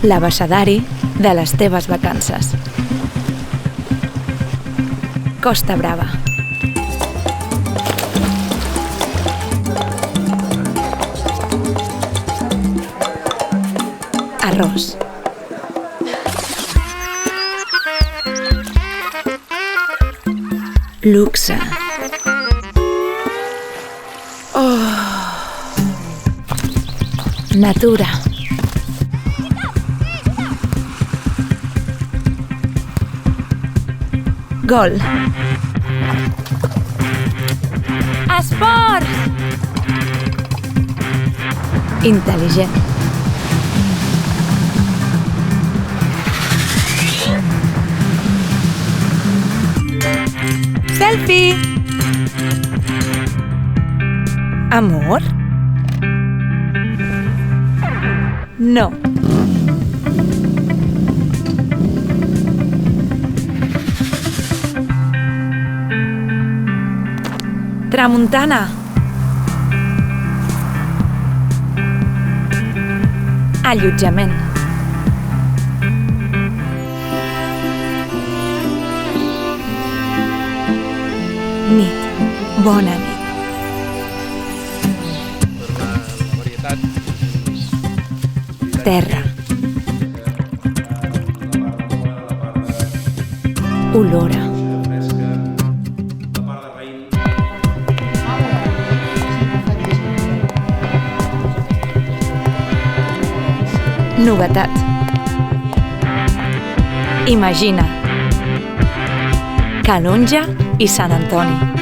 l'abecedari de les teves vacances. Costa Brava. Arròs. Luxe. Natura. Gol. Esport. Intel·ligent. Selfie. Amor? No. Tramuntana. Allotjament. Nit. Bona nit. Terra. Olora. Novetat. Imagina. Calonja i Sant Antoni.